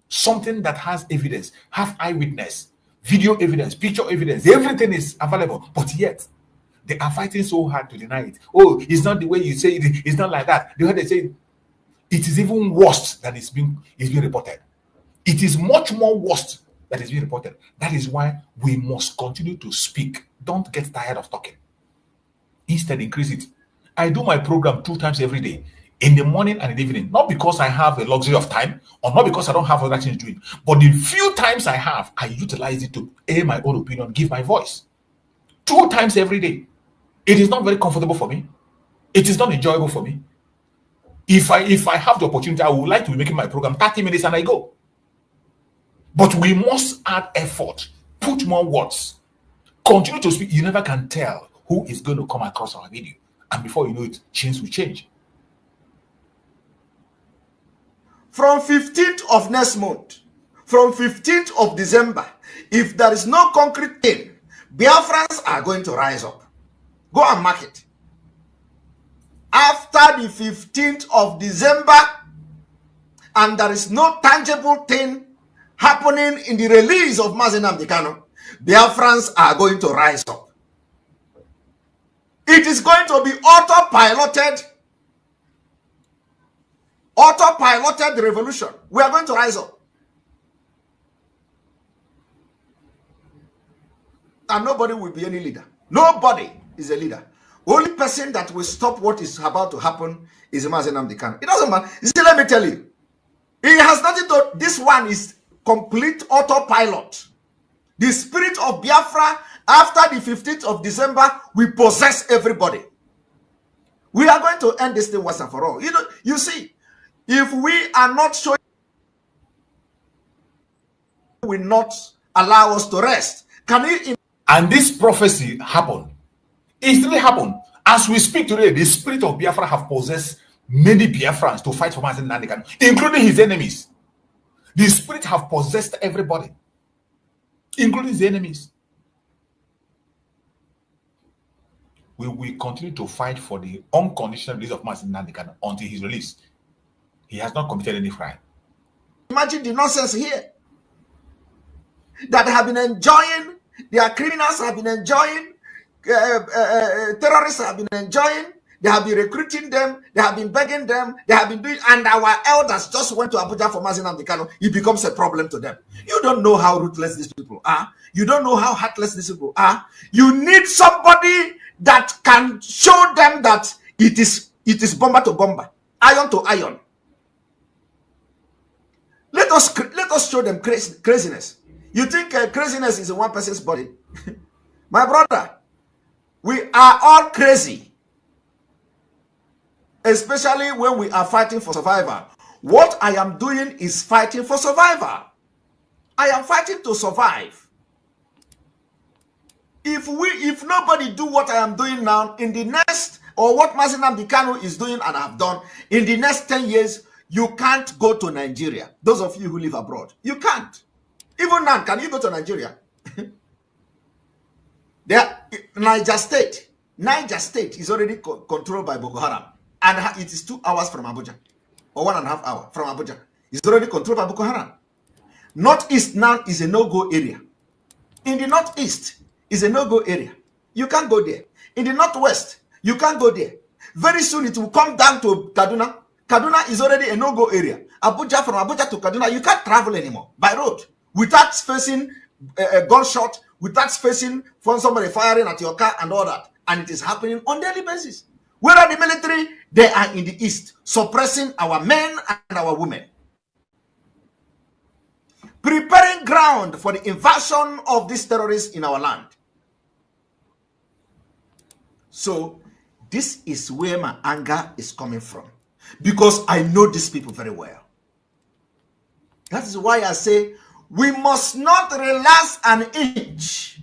[SPEAKER 4] Something that has evidence, have eyewitness, video evidence, picture evidence, everything is available. But yet, they are fighting so hard to deny it. Oh, it's not the way you say it. It's not like that. The way they say it, it is even worse than it's being reported. It is much more worse than it's being reported. That is why we must continue to speak. Don't get tired of talking. Instead, increase it. I do my program 2 times every day, in the morning and in the evening. Not because I have a luxury of time, or not because I don't have other things to do, but the few times I have, I utilize it to air my own opinion, give my voice. 2 times every day. It is not very comfortable for me. It is not enjoyable for me. If I have the opportunity, I would like to be making my program 30 minutes and I go. But we must add effort, put more words, continue to speak. You never can tell who is going to come across our video. And before you know it, things will change.
[SPEAKER 2] From 15th of next month, from 15th of December, if there is no concrete thing, Biafrans are going to rise up. Go and mark it. After the 15th of December, and there is no tangible thing happening in the release of Massiv Nnamdi Kanu, Biafrans are going to rise up. It is going to be autopiloted revolution. We are going to rise up. And nobody will be any leader. Nobody is a leader. Only person that will stop what is about to happen is Massiv Nnamdi Kanu. It doesn't matter. You see, let me tell you. It has nothing to, this one is complete autopilot. The spirit of Biafra, after the 15th of December, will possess everybody. We are going to end this thing once and for all. You know, you see, if we are not showing, will not allow us to rest. Can you?
[SPEAKER 4] And this prophecy happened. It really happened. As we speak today, the spirit of Biafra have possessed many Biafrans to fight for Massiv Nnamdi Kanu, including his enemies. The spirit have possessed everybody, including his enemies. We will continue to fight for the unconditional release of Massiv Nnamdi Kanu until he's released. He has not committed any crime.
[SPEAKER 2] Imagine the nonsense here that have been enjoying, their criminals have been enjoying, terrorists have been enjoying, they have been recruiting them, they have been begging them, they have been doing, and our elders just went to Abuja for Massiv Nnamdi Kanu. It becomes a problem to them. You don't know how ruthless these people are. You don't know how heartless these people are. You need somebody that can show them that it is bomber to bomber, iron to iron. Let us show them craziness. You think craziness is in one person's body? My brother, we are all crazy, especially when we are fighting for survival. What I am doing is fighting for survival. I am fighting to survive. If nobody do what I am doing now, in the next, or what Massiv Nnamdi Kanu is doing and have done, in the next 10 years, you can't go to Nigeria. Those of you who live abroad, you can't. Even now, can you go to Nigeria? Niger State is already controlled by Boko Haram, and it is 2 hours from Abuja, or 1.5 hours from Abuja. It's already controlled by Boko Haram. Northeast now is a no-go area. In the northeast is a no-go area. You can't go there. In the northwest, you can't go there. Very soon it will come down to Kaduna. Kaduna is already a no-go area. Abuja, from Abuja to Kaduna, you can't travel anymore by road without facing a gunshot, without facing somebody firing at your car and all that. And it is happening on a daily basis. Where are the military? They are in the east, suppressing our men and our women, preparing ground for the invasion of these terrorists in our land. So this is where my anger is coming from, because I know these people very well. That is why I say we must not relax an inch.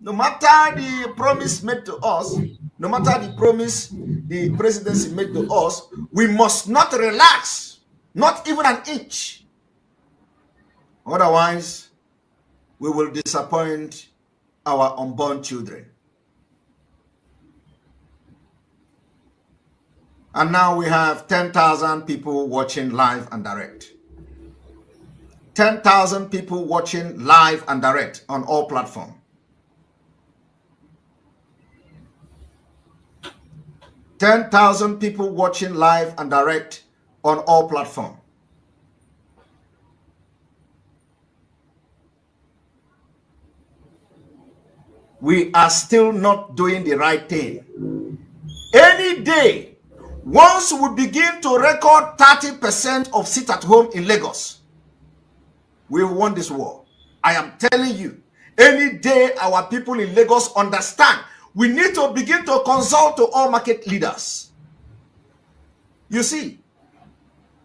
[SPEAKER 2] No matter the promise made to us, no matter the promise the presidency made to us, we must not relax, not even an inch. Otherwise, we will disappoint our unborn children. And now we have 10,000 people watching live and direct. 10,000 people watching live and direct on all platforms. 10,000 people watching live and direct on all platforms. We are still not doing the right thing. Any day, once we begin to record 30% of sit at home in Lagos, we will won this war. I am telling you, any day our people in Lagos understand, we need to begin to consult to all market leaders. You see,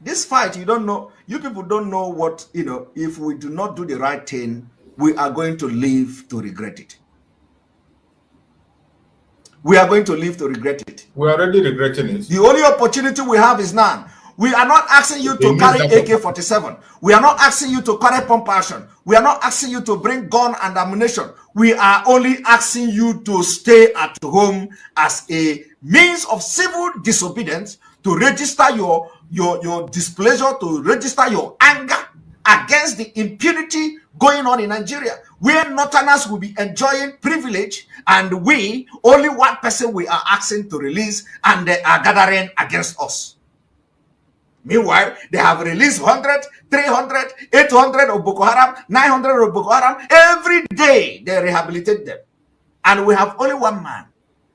[SPEAKER 2] this fight, you don't know, you people don't know what, if we do not do the right thing, we are going to live to regret it. We are going to live to regret it.
[SPEAKER 4] We are already regretting it.
[SPEAKER 2] The only opportunity we have is now. We are not asking you to carry AK-47. We are not asking you to carry pump action. We are not asking you to bring gun and ammunition. We are only asking you to stay at home as a means of civil disobedience, to register your displeasure, to register your anger against the impunity going on in Nigeria, where Northerners will be enjoying privilege, and we, only one person we are asking to release, and they are gathering against us. Meanwhile, they have released 100, 300, 800 of Boko Haram, 900 of Boko Haram. Every day, they rehabilitate them. And we have only one man.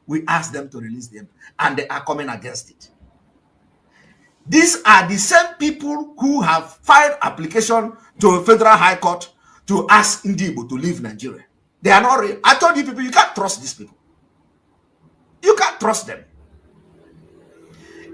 [SPEAKER 2] We ask them to release them, and they are coming against it. These are the same people who have filed application to a federal high court to ask Ndibo to leave Nigeria. They are not real. I told you people, you can't trust these people. You can't trust them.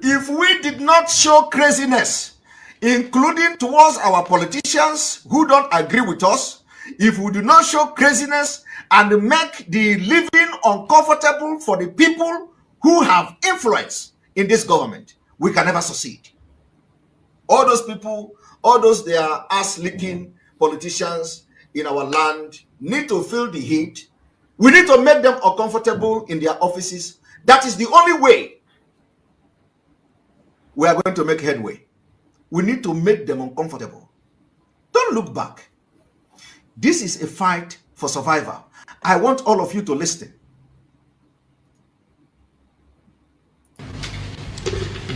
[SPEAKER 2] If we did not show craziness, including towards our politicians who don't agree with us, if we do not show craziness and make the living uncomfortable for the people who have influence in this government, we can never succeed. All those people, all those they are ass-licking politicians in our land need to feel the heat. We need to make them uncomfortable in their offices. That is the only way we are going to make headway. We need to make them uncomfortable. Don't look back. This is a fight for survival. I want all of you to listen.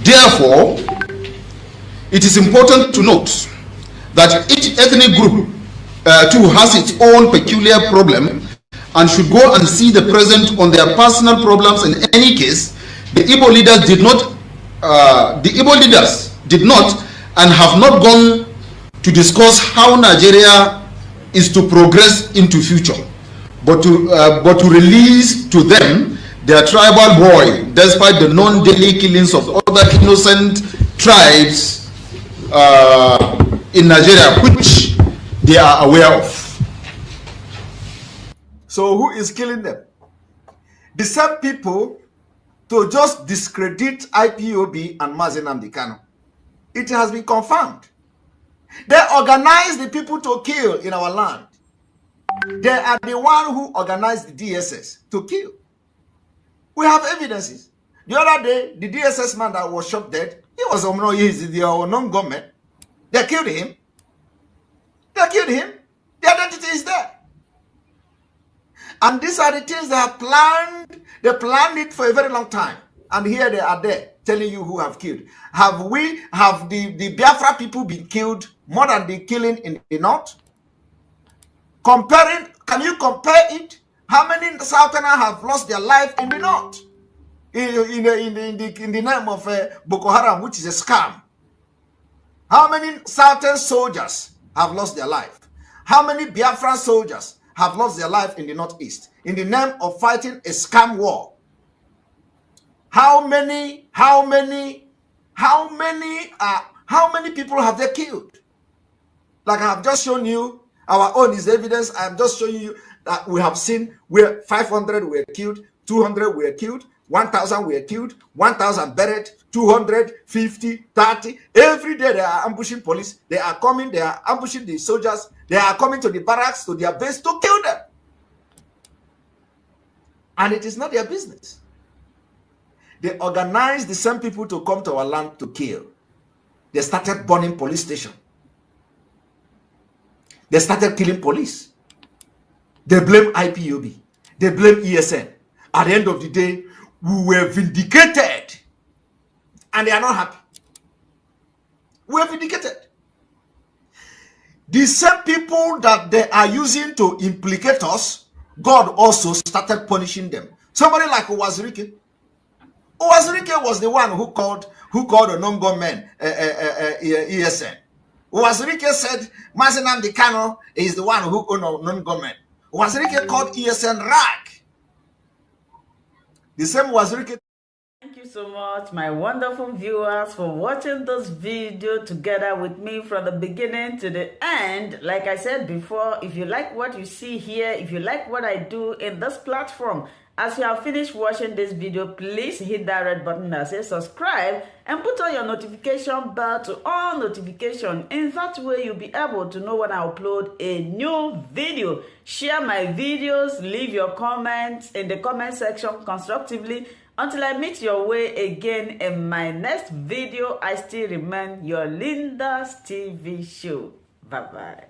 [SPEAKER 3] Therefore, it is important to note that each ethnic group too has its own peculiar problem and should go and see the president on their personal problems. In any case, the Igbo leaders did not and have not gone to discuss how Nigeria is to progress into future, but to release to them their tribal boy, despite the non-daily killings of other innocent tribes in Nigeria, which they are aware of.
[SPEAKER 2] So who is killing them? The same people to just discredit IPOB and Massiv Nnamdi Kanu. It has been confirmed. They organize the people to kill in our land. They are the one who organized the DSS to kill. We have evidences. The other day, the DSS man that was shot dead, he was the unknown government. They killed him. They killed him. The identity is there. And these are the things they have planned. They planned it for a very long time. And here they are there telling you who have killed. Have the Biafra people been killed more than the killing in the north? Can you compare it? How many Southerners have lost their life in the north? In the name of Boko Haram, which is a scam. How many Southern soldiers have lost their life? How many Biafran soldiers have lost their life in the northeast in the name of fighting a scam war? How many people have they killed? Like I have just shown you, our own is evidence. I am just showing you that we have seen where 500 were killed, 200 were killed, 1,000 were killed, 1,000 buried, 200, 50, 30. Every day they are ambushing police. They are coming, they are ambushing the soldiers. They are coming to the barracks, to their base to kill them. And it is not their business. They organized the same people to come to our land to kill. They started burning police stations. They started killing police. They blame IPOB. They blame ESN. At the end of the day, we were vindicated. And they are not happy. We were vindicated. The same people that they are using to implicate us, God also started punishing them. Somebody like Owazirike. Owazirike was the one who called a non-government ESN. Owazirike said Massiv Nnamdi Kanu is the one who owned non-government. Owazirike called ESN rag. The same Owazirike.
[SPEAKER 1] Thank you so much, my wonderful viewers, for watching this video together with me from the beginning to the end. Like I said before, if you like what you see here, if you like what I do in this platform, as you have finished watching this video, please hit that red button that says subscribe and put on your notification bell to all notification. In that way, you'll be able to know when I upload a new video. Share my videos, leave your comments in the comment section constructively. Until I meet your way again in my next video, I still remain your Linda's TV show. Bye-bye.